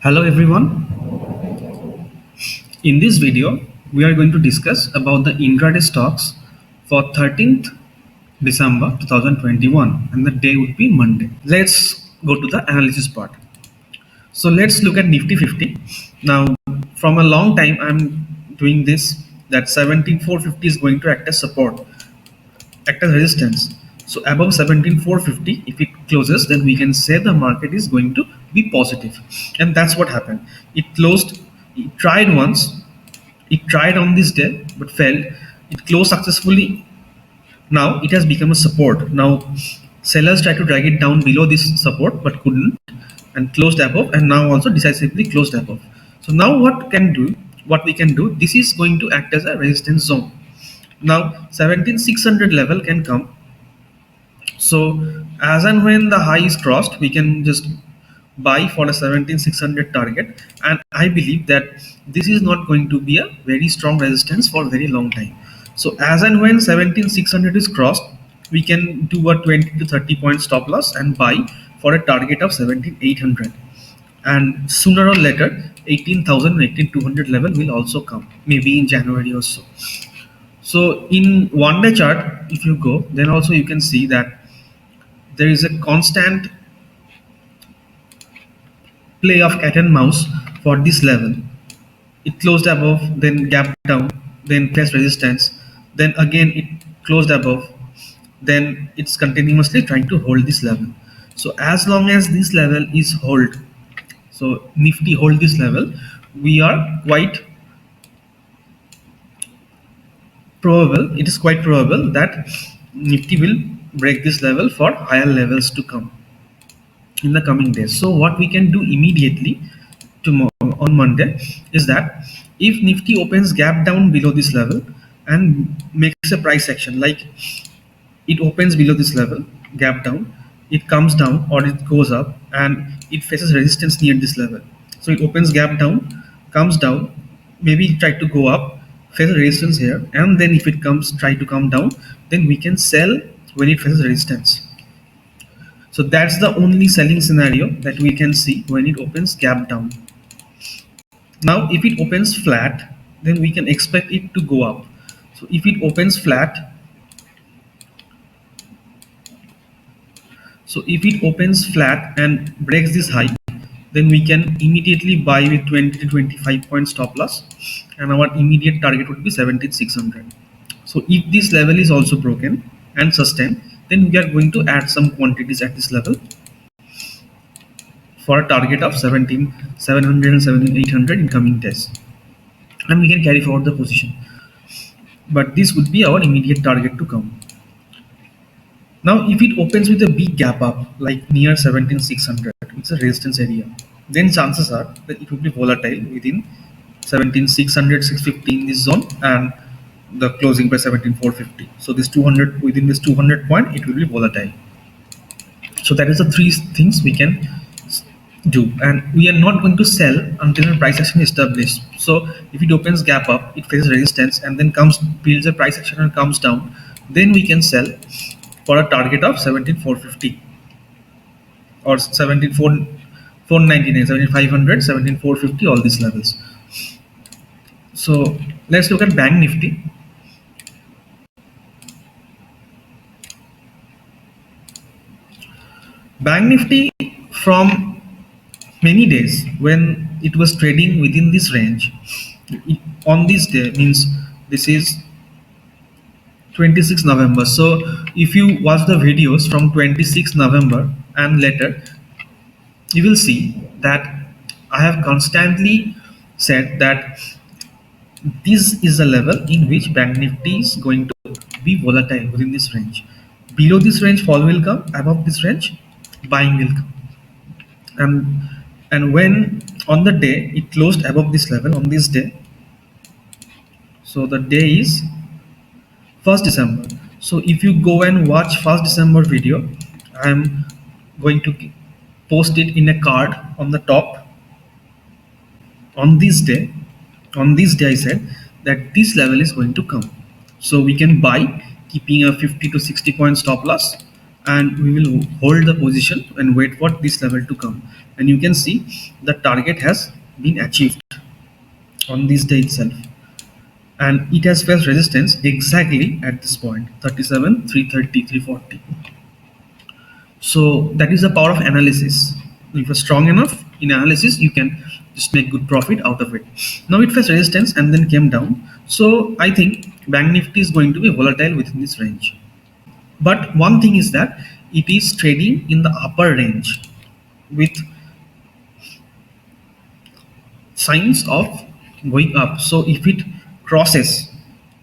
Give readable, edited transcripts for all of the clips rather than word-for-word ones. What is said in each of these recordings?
Hello everyone. In this video, we are going to discuss about the intraday stocks for 13th December 2021 and the day would be Monday. Let's go to the analysis part. So let's look at Nifty 50. Now from a long time I'm doing this that 17450 is going to act as support, act as resistance. So above 17450 if it closes then we can say the market is going to be positive, and that's what happened. It tried once. It tried on this day but failed. It closed successfully. Now it has become a support. Now sellers tried to drag it down below this support but couldn't, and closed above, and now also decisively closed above. So now what we can do, this is going to act as a resistance zone. Now 17600 level can come. So as and when the high is crossed, we can just buy for a 17600 target, and I believe that this is not going to be a very strong resistance for a very long time. So as and when 17600 is crossed, we can do a 20 to 30 point stop loss and buy for a target of 17800, and sooner or later 18000 18200 level will also come, maybe in January or so. So in one day chart, if you go, then also you can see that there is a constant play of cat and mouse for this level. It closed above, then gapped down, then faced resistance, then again it closed above, then it's continuously trying to hold this level. So as long as this level is hold, so Nifty hold this level, we are quite probable, it is quite probable that Nifty will break this level for higher levels to come in the coming days. So what we can do immediately tomorrow on Monday is that if Nifty opens gap down below this level and makes a price action, like it opens below this level, gap down, it comes down or it goes up and it faces resistance near this level. So it opens gap down, comes down, maybe try to go up, faces resistance here, and then if it comes try to come down, then we can sell when it faces resistance. So that's the only selling scenario that we can see when it opens gap down. Now if it opens flat, then we can expect it to go up. So if it opens flat, and breaks this high, then we can immediately buy with 20 to 25 point stop loss, and our immediate target would be 17600. So if this level is also broken and sustained, then we are going to add some quantities at this level for a target of 17700 and 17800 in coming days, and we can carry forward the position. But this would be our immediate target to come. Now if it opens with a big gap up like near 17600, it's a resistance area, then chances are that it will be volatile within 17600 650 in this zone, and the closing by 17450. So this 200, within this 200 point it will be volatile. So that is the three things we can do, and we are not going to sell until the price action is established. So if it opens gap up, it faces resistance and then builds a price action and comes down, then we can sell for a target of 17450 or 17499, 17500, 17450, all these levels. So let's look at Bank Nifty. Bank Nifty, from many days when it was trading within this range, on this day, means this is 26 November. So if you watch the videos from 26 November and later, you will see that I have constantly said that this is a level in which Bank Nifty is going to be volatile within this range. Below this range, fall will come. Above this range, buying will come. And when on the day it closed above this level on this day, so the day is 1st December. So if you go and watch 1st December video, I'm going to post it in a card on the top. On this day I said that this level is going to come, so we can buy keeping a 50 to 60 point stop loss and we will hold the position and wait for this level to come. And you can see the target has been achieved on this day itself, and it has faced resistance exactly at this point, 37 330 340. So that is the power of analysis. If you're strong enough in analysis, you can just make good profit out of it. Now it faced resistance and then came down. So I think Bank Nifty is going to be volatile within this range. But one thing is that it is trading in the upper range with signs of going up. So if it crosses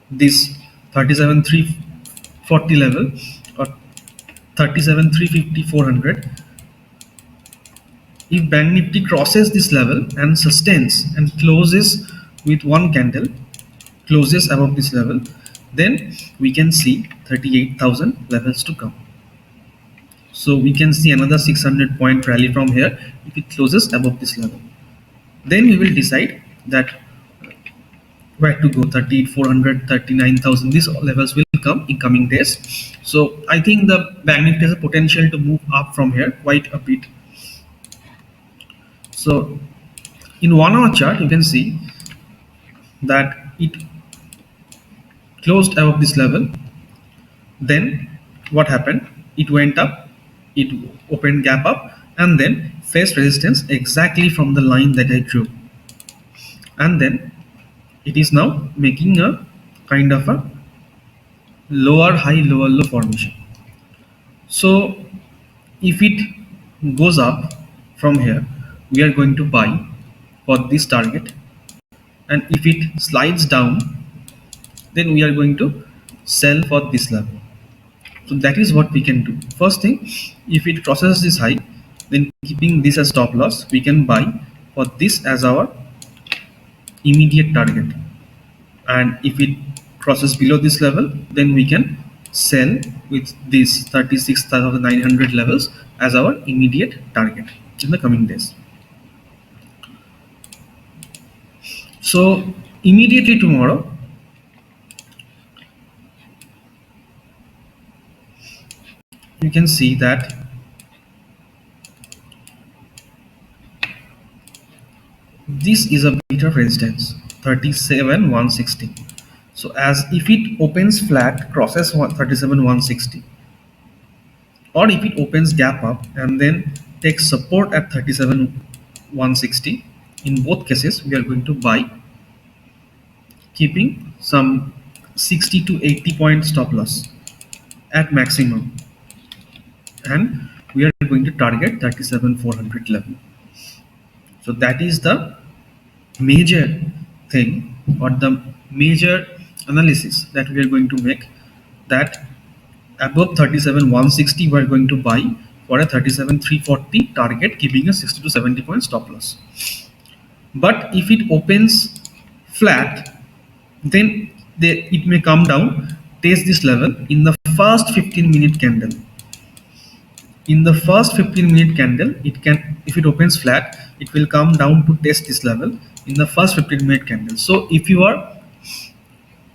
this 37,340 level or 37,350 400, if Bank Nifty crosses this level and sustains and closes with one candle, closes above this level, then we can see 38,000 levels to come. So we can see another 600 point rally from here if it closes above this level. Then we will decide that where to go. 38,400, 39,000, these levels will come in coming days. So I think the Bank Nifty has a potential to move up from here quite a bit. So in 1 hour chart, you can see that it closed above this level. Then what happened? It went up, it opened gap up, and then faced resistance exactly from the line that I drew. And then it is now making a kind of a lower high, lower low formation. So if it goes up from here, we are going to buy for this target, and if it slides down, then we are going to sell for this level. So that is what we can do. First thing, if it crosses this high, then keeping this as stop loss, we can buy for this as our immediate target. And if it crosses below this level, then we can sell with this 36,900 levels as our immediate target in the coming days. So immediately tomorrow, you can see that this is a bit of resistance, 37,160. So as if it opens flat, crosses 37,160, or if it opens gap up and then takes support at 37,160, in both cases we are going to buy, keeping some 60 to 80 point stop loss at maximum, and we are going to target 37,400 level. So that is the major thing, or the major analysis that we are going to make, that above 37,160 we are going to buy for a 37,340 target, keeping a 60 to 70 point stop loss. But if it opens flat, then it may come down, test this level in the first 15-minute candle. In the first 15-minute candle, it can, if it opens flat, it will come down to test this level in the first 15-minute candle. So if you are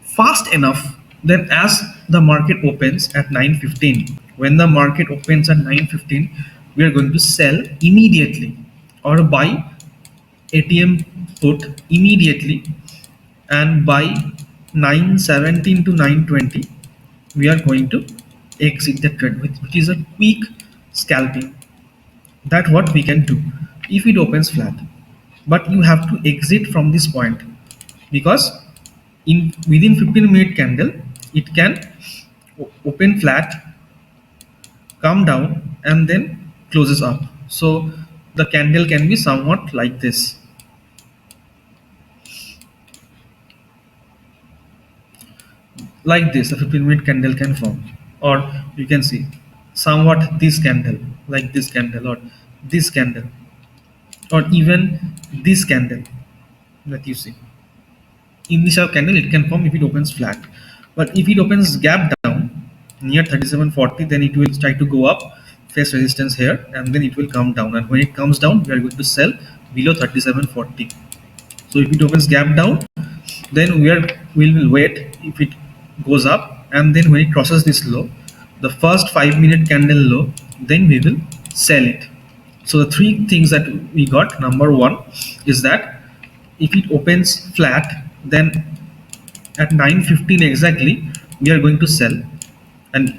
fast enough, then as the market opens at 9:15, when the market opens at 9:15, we are going to sell immediately or buy ATM put immediately, and by 9:17 to 9:20 we are going to exit the trade, which is a quick scalping. That's what we can do if it opens flat. But you have to exit from this point, because in within 15-minute candle it can open flat, come down, and then closes up. So the candle can be somewhat like this. Like this, a 15-minute candle can form, or you can see somewhat this candle, like this candle, or this candle, or even this candle that you see. In this candle it can form if it opens flat, but if it opens gap down near 3740, then it will try to go up, face resistance here, and then it will come down, and when it comes down we are going to sell below 3740. So if it opens gap down, then we will wait if it goes up, and then when it crosses this low, the first 5-minute candle low, then we will sell it. So the three things that we got, number one is that if it opens flat, then at 9:15 exactly we are going to sell, and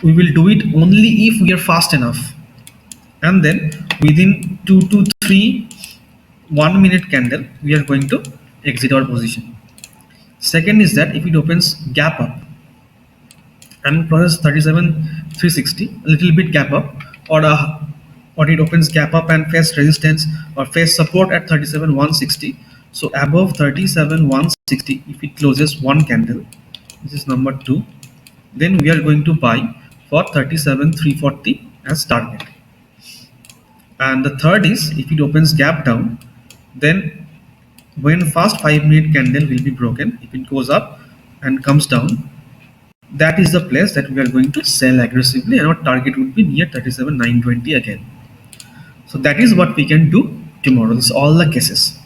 we will do it only if we are fast enough, and then within 2 to 3 1-minute candle we are going to exit our position. Second is that if it opens gap up and crosses 37,360, a little bit gap up, or it opens gap up and face resistance or face support at 37,160. So above 37,160, if it closes one candle, this is number two, then we are going to buy for 37,340 as target. And the third is if it opens gap down, then when first 5-minute candle will be broken, if it goes up and comes down, that is the place that we are going to sell aggressively, and our target would be near 37,920 again. So that is what we can do tomorrow. This is all the cases,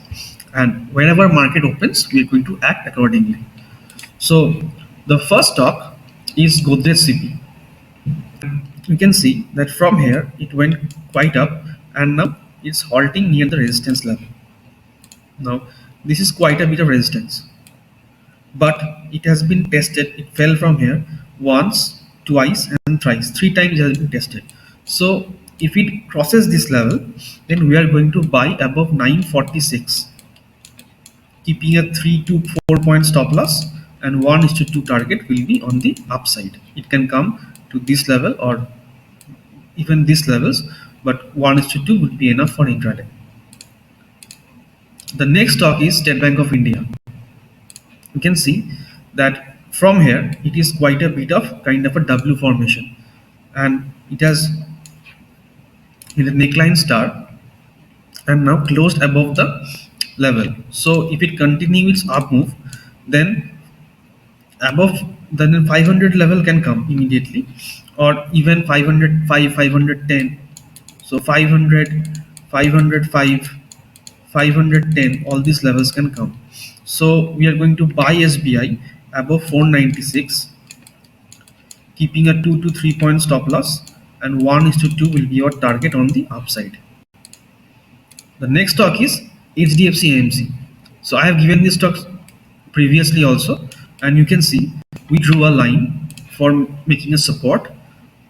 and whenever market opens we are going to act accordingly. So the first stock is Godrej CP. You can see that from here it went quite up, and now it's halting near the resistance level. Now this is quite a bit of resistance, but it has been tested. It fell from here once, twice, and thrice. 3 times it has been tested. So if it crosses this level, then we are going to buy above 946, keeping a 3 to 4 point stop loss, and 1:2 target will be on the upside. It can come to this level or even these levels, but 1:2 would be enough for intraday. The next stock is State Bank of India. You can see that from here it is quite a bit of kind of a W formation, and it has in a neckline star and now closed above the level. So if it continues its up move, then above, then 500 level can come immediately, or even 505, 510. So 500, 505, 510, all these levels can come. So we are going to buy SBI above 496, keeping a 2 to 3 point stop loss, and 1:2 will be your target on the upside. The next stock is HDFC AMC. So I have given this stock previously also, and you can see we drew a line for making a support.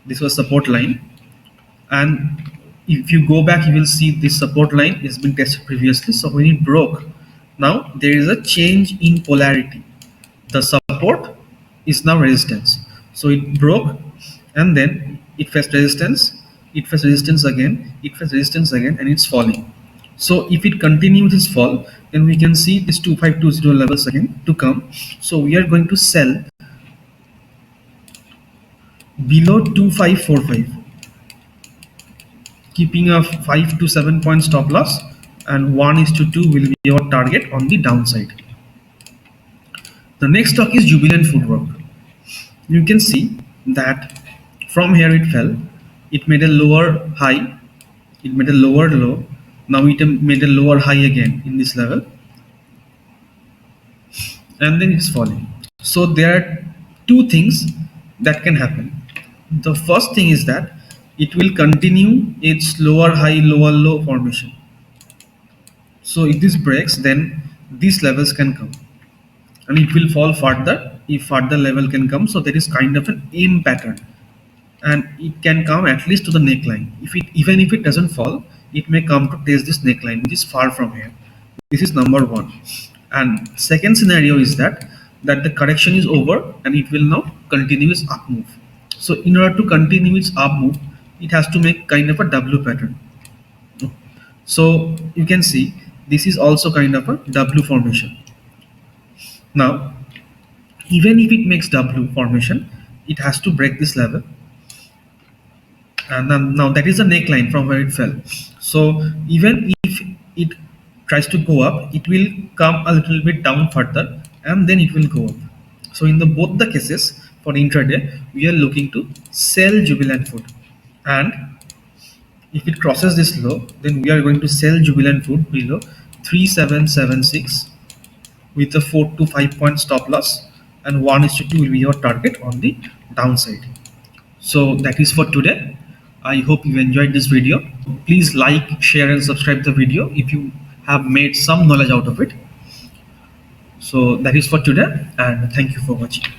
This was support line, and if you go back you will see this support line has been tested previously. So when it broke, now there is a change in polarity. The support is now resistance. So it broke, and then it faced resistance, it faced resistance again, it faced resistance again, and it's falling. So if it continues its fall, then we can see this 2520 levels again to come. So we are going to sell below 2545, keeping a 5 to 7 point stop loss, and 1:2 will be your target on the downside. The next stock is Jubilant Foodwork. You can see that from here it fell, it made a lower high, it made a lower low, now it made a lower high again in this level, and then it's falling. So there are two things that can happen. The first thing is that it will continue its lower high lower low formation. So if this breaks, then these levels can come, and it will fall further if further level can come. So there is kind of an M pattern, and it can come at least to the neckline. Even if it doesn't fall, it may come to test this neckline, which is far from here. This is number one. And second scenario is that the correction is over and it will now continue its up move. So in order to continue its up move, it has to make kind of a W pattern. So you can see this is also kind of a W formation. Now even if it makes W formation, it has to break this level, and then now that is the neckline from where it fell. So even if it tries to go up, it will come a little bit down further, and then it will go up. So in the both the cases for intraday, we are looking to sell Jubilant Food, and if it crosses this low, then we are going to sell Jubilant Food below 3776 with a 4 to 5 point stop loss, and 1:2 will be your target on the downside. So that is for today. I hope you enjoyed this video. Please like, share and subscribe the video if you have made some knowledge out of it. So that is for today, and thank you for watching.